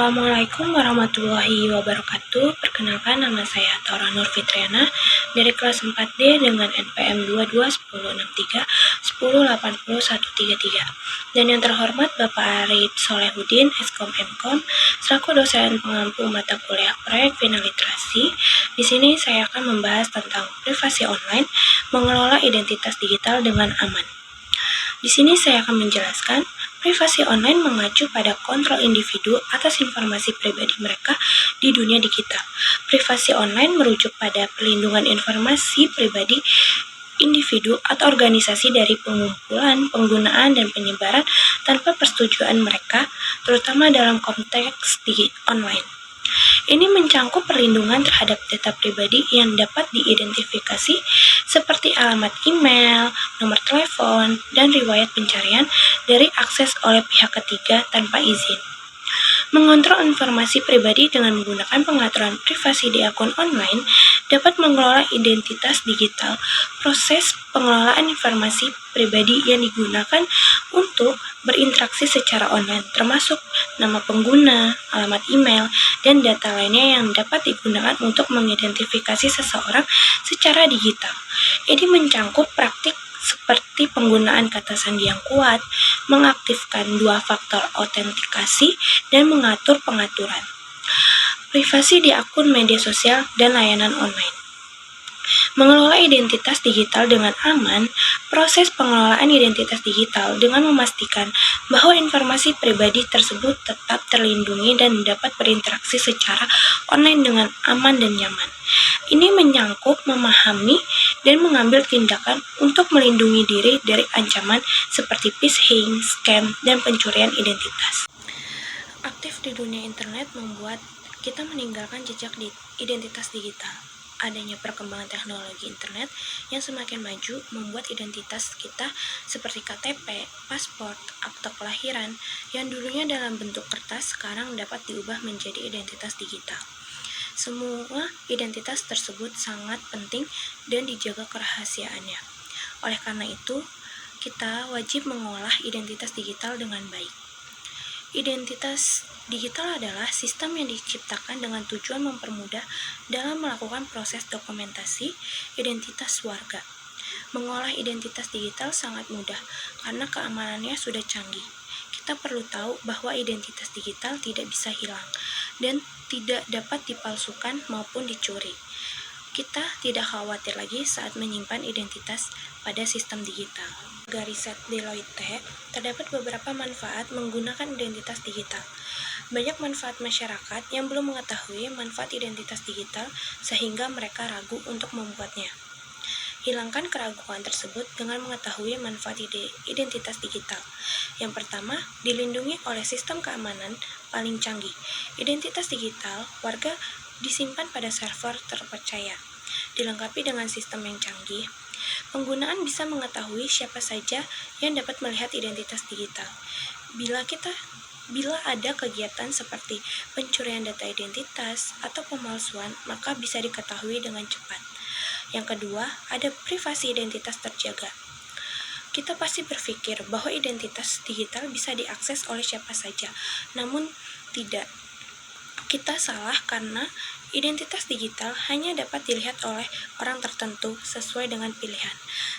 Assalamualaikum warahmatullahi wabarakatuh. Perkenalkan, nama saya Tora Nur Fitriana dari kelas 4D dengan NPM 221063108013. Dan yang terhormat Bapak Arif Solehudin, Eskom Mkom, selaku dosen pengampu mata kuliah proyek Vina Literasi. Di sini saya akan membahas tentang privasi online, mengelola identitas digital dengan aman. Di sini saya akan menjelaskan privasi online mengacu pada kontrol individu atas informasi pribadi mereka di dunia digital. Privasi online merujuk pada perlindungan informasi pribadi individu atau organisasi dari pengumpulan, penggunaan, dan penyebaran tanpa persetujuan mereka, terutama dalam konteks online. Ini mencangkup perlindungan terhadap data pribadi yang dapat diidentifikasi seperti alamat email, nomor telepon, dan riwayat pencarian dari akses oleh pihak ketiga tanpa izin. Mengontrol informasi pribadi dengan menggunakan pengaturan privasi di akun online dapat mengelola identitas digital. Proses pengelolaan informasi pribadi yang digunakan untuk berinteraksi secara online, termasuk nama pengguna, alamat email, dan data lainnya yang dapat digunakan untuk mengidentifikasi seseorang secara digital. Ini mencangkup praktik seperti penggunaan kata sandi yang kuat, mengaktifkan dua faktor autentikasi, dan mengatur pengaturan privasi di akun media sosial dan layanan online. Mengelola identitas digital dengan aman. Proses pengelolaan identitas digital dengan memastikan bahwa informasi pribadi tersebut tetap terlindungi dan dapat berinteraksi secara online dengan aman dan nyaman. Ini menyangkut memahami dan mengambil tindakan untuk melindungi diri dari ancaman seperti phishing, scam, dan pencurian identitas. Aktif di dunia internet membuat kita meninggalkan jejak di identitas digital. Adanya perkembangan teknologi internet yang semakin maju membuat identitas kita seperti KTP, paspor, akte kelahiran yang dulunya dalam bentuk kertas sekarang dapat diubah menjadi identitas digital. Semua identitas tersebut sangat penting dan dijaga kerahasiaannya. Oleh karena itu, kita wajib mengolah identitas digital dengan baik. Identitas digital adalah sistem yang diciptakan dengan tujuan mempermudah dalam melakukan proses dokumentasi identitas warga. Mengolah identitas digital sangat mudah karena keamanannya sudah canggih. Kita perlu tahu bahwa identitas digital tidak bisa hilang dan tidak dapat dipalsukan maupun dicuri. Kita tidak khawatir lagi saat menyimpan identitas pada sistem digital. Dari riset Deloitte, terdapat beberapa manfaat menggunakan identitas digital. Banyak manfaat masyarakat yang belum mengetahui manfaat identitas digital sehingga mereka ragu untuk membuatnya. Hilangkan keraguan tersebut dengan mengetahui manfaat identitas digital. Yang pertama, dilindungi oleh sistem keamanan paling canggih. Identitas digital warga disimpan pada server terpercaya. Dilengkapi dengan sistem yang canggih, penggunaan bisa mengetahui siapa saja yang dapat melihat identitas digital. Bila ada kegiatan seperti pencurian data identitas atau pemalsuan, maka bisa diketahui dengan cepat. Yang kedua, ada privasi identitas terjaga. Kita pasti berpikir bahwa identitas digital bisa diakses oleh siapa saja, namun tidak. Kita salah karena identitas digital hanya dapat dilihat oleh orang tertentu sesuai dengan pilihan.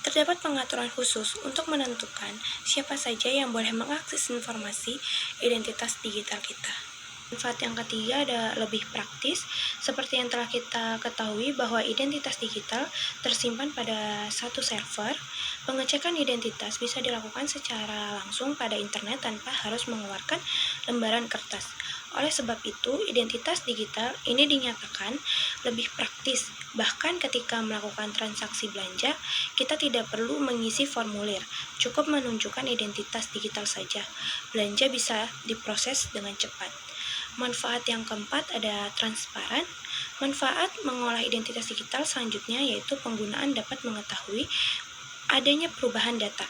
Terdapat pengaturan khusus untuk menentukan siapa saja yang boleh mengakses informasi identitas digital kita. Manfaat yang ketiga ada lebih praktis, seperti yang telah kita ketahui bahwa identitas digital tersimpan pada satu server. Pengecekan identitas bisa dilakukan secara langsung pada internet tanpa harus mengeluarkan lembaran kertas. Oleh sebab itu, identitas digital ini dinyatakan lebih praktis. Bahkan ketika melakukan transaksi belanja, kita tidak perlu mengisi formulir, cukup menunjukkan identitas digital saja. Belanja bisa diproses dengan cepat. Manfaat yang keempat ada transparan. Manfaat mengolah identitas digital selanjutnya yaitu penggunaan dapat mengetahui adanya perubahan data.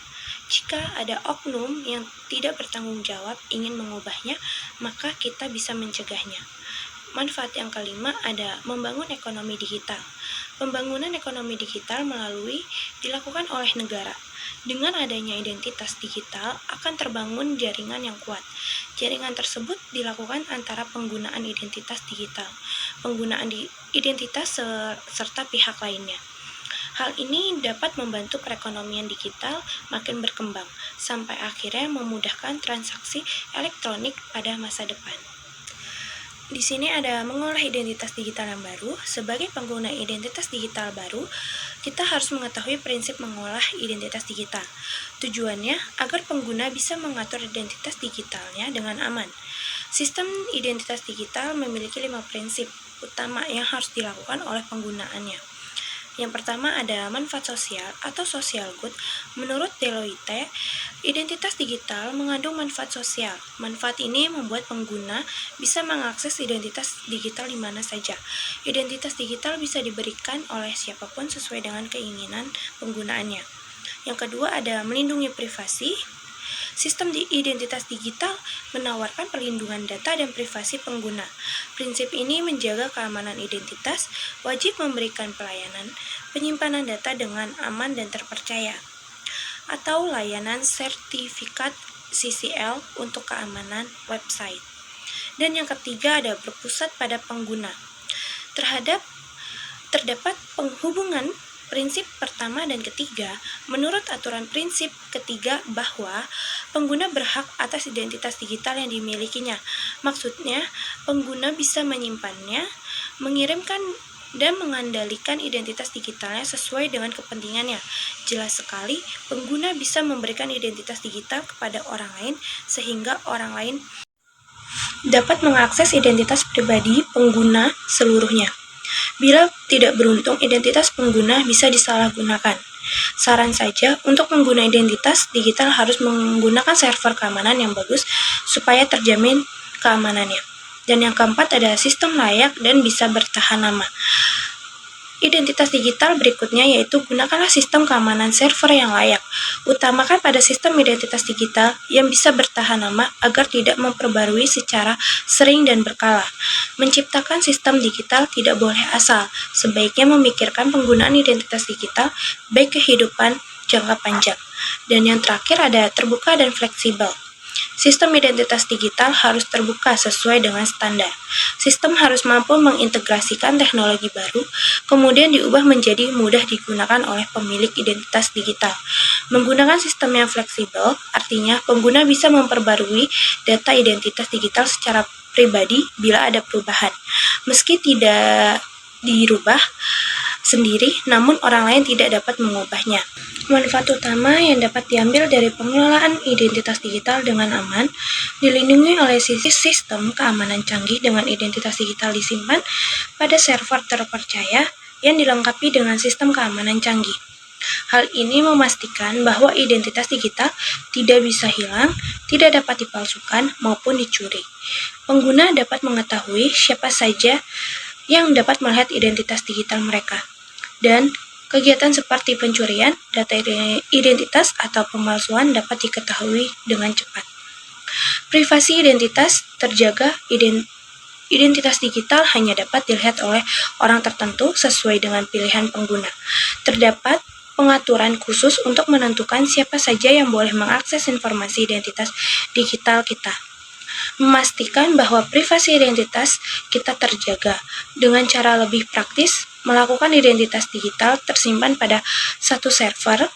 Jika ada oknum yang tidak bertanggung jawab ingin mengubahnya, maka kita bisa mencegahnya. Manfaat yang kelima ada membangun ekonomi digital. Pembangunan ekonomi digital dilakukan oleh negara. Dengan adanya identitas digital akan terbangun jaringan yang kuat. Jaringan tersebut dilakukan antara penggunaan identitas digital, identitas serta pihak lainnya. Hal ini dapat membantu perekonomian digital makin berkembang, sampai akhirnya memudahkan transaksi elektronik pada masa depan. Di sini ada mengolah identitas digital yang baru. Sebagai pengguna identitas digital baru, kita harus mengetahui prinsip mengolah identitas digital. Tujuannya agar pengguna bisa mengatur identitas digitalnya dengan aman. Sistem identitas digital memiliki 5 prinsip utama yang harus dilakukan oleh penggunaannya. Yang pertama ada manfaat sosial atau social good. Menurut Deloitte, identitas digital mengandung manfaat sosial. Manfaat ini membuat pengguna bisa mengakses identitas digital di mana saja. Identitas digital bisa diberikan oleh siapapun sesuai dengan keinginan penggunaannya. Yang kedua ada melindungi privasi. Sistem identitas digital menawarkan perlindungan data dan privasi pengguna. Prinsip ini menjaga keamanan identitas, wajib memberikan pelayanan penyimpanan data dengan aman dan terpercaya, atau layanan sertifikat CCL untuk keamanan website. Dan yang ketiga ada berpusat pada pengguna. Terdapat penghubungan prinsip pertama dan ketiga. Menurut aturan prinsip ketiga bahwa pengguna berhak atas identitas digital yang dimilikinya. Maksudnya, pengguna bisa menyimpannya, mengirimkan dan mengendalikan identitas digitalnya sesuai dengan kepentingannya. Jelas sekali, pengguna bisa memberikan identitas digital kepada orang lain sehingga orang lain dapat mengakses identitas pribadi pengguna seluruhnya. Bila tidak beruntung, identitas pengguna bisa disalahgunakan. Saran saja, untuk pengguna identitas digital harus menggunakan server keamanan yang bagus supaya terjamin keamanannya. Dan yang keempat ada sistem layak dan bisa bertahan lama. Identitas digital berikutnya yaitu gunakanlah sistem keamanan server yang layak. Utamakan pada sistem identitas digital yang bisa bertahan lama agar tidak memperbarui secara sering dan berkala. Menciptakan sistem digital tidak boleh asal, sebaiknya memikirkan penggunaan identitas digital baik kehidupan jangka panjang. Dan yang terakhir ada terbuka dan fleksibel. Sistem identitas digital harus terbuka sesuai dengan standar. Sistem harus mampu mengintegrasikan teknologi baru, kemudian diubah menjadi mudah digunakan oleh pemilik identitas digital. Menggunakan sistem yang fleksibel, artinya pengguna bisa memperbarui data identitas digital secara pribadi bila ada perubahan. Meski tidak dirubah sendiri, namun orang lain tidak dapat mengubahnya. Manfaat utama yang dapat diambil dari pengelolaan identitas digital dengan aman, dilindungi oleh sistem keamanan canggih dengan identitas digital disimpan pada server terpercaya yang dilengkapi dengan sistem keamanan canggih. Hal ini memastikan bahwa identitas digital tidak bisa hilang, tidak dapat dipalsukan maupun dicuri. Pengguna dapat mengetahui siapa saja yang dapat melihat identitas digital mereka. Dan kegiatan seperti pencurian data identitas atau pemalsuan dapat diketahui dengan cepat. Privasi identitas terjaga. Identitas digital hanya dapat dilihat oleh orang tertentu sesuai dengan pilihan pengguna. Terdapat pengaturan khusus untuk menentukan siapa saja yang boleh mengakses informasi identitas digital kita. Memastikan bahwa privasi identitas kita terjaga dengan cara lebih praktis. Melakukan identitas digital tersimpan pada satu server,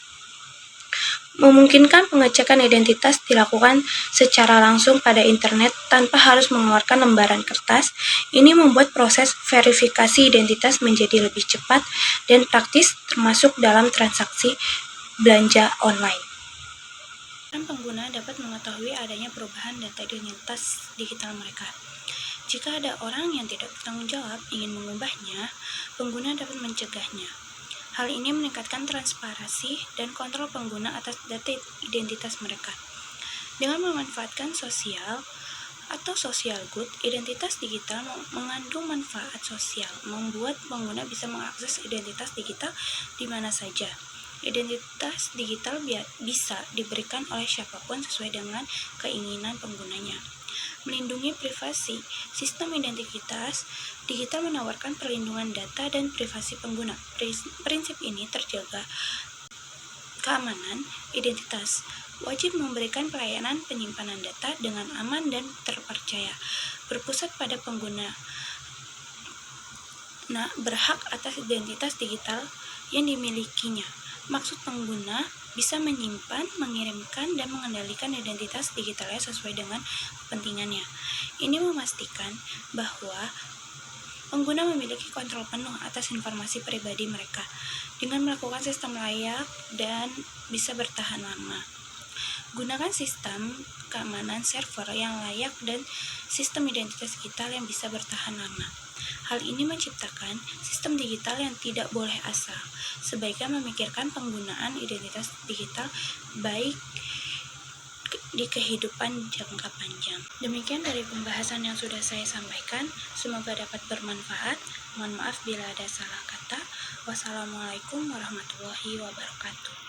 memungkinkan pengecekan identitas dilakukan secara langsung pada internet tanpa harus mengeluarkan lembaran kertas. Ini membuat proses verifikasi identitas menjadi lebih cepat dan praktis, termasuk dalam transaksi belanja online. Pengguna dapat mengetahui adanya perubahan data identitas digital mereka. Jika ada orang yang tidak bertanggung jawab ingin mengubahnya, pengguna dapat mencegahnya. Hal ini meningkatkan transparansi dan kontrol pengguna atas data identitas mereka. Dengan memanfaatkan sosial atau social good, identitas digital mengandung manfaat sosial, membuat pengguna bisa mengakses identitas digital di mana saja. Identitas digital bisa diberikan oleh siapapun sesuai dengan keinginan penggunanya. Melindungi privasi. Sistem identitas digital menawarkan perlindungan data dan privasi pengguna. Prinsip ini terjaga keamanan identitas. Wajib memberikan pelayanan penyimpanan data dengan aman dan terpercaya. Berpusat pada pengguna. Berhak atas identitas digital yang dimilikinya. Maksud pengguna bisa menyimpan, mengirimkan, dan mengendalikan identitas digitalnya sesuai dengan kepentingannya. Ini memastikan bahwa pengguna memiliki kontrol penuh atas informasi pribadi mereka dengan melakukan sistem layak dan bisa bertahan lama. Gunakan sistem keamanan server yang layak dan sistem identitas digital yang bisa bertahan lama. Hal ini menciptakan sistem digital yang tidak boleh asal, sebaiknya memikirkan penggunaan identitas digital baik di kehidupan jangka panjang. Demikian dari pembahasan yang sudah saya sampaikan, semoga dapat bermanfaat. Mohon maaf bila ada salah kata. Wassalamualaikum warahmatullahi wabarakatuh.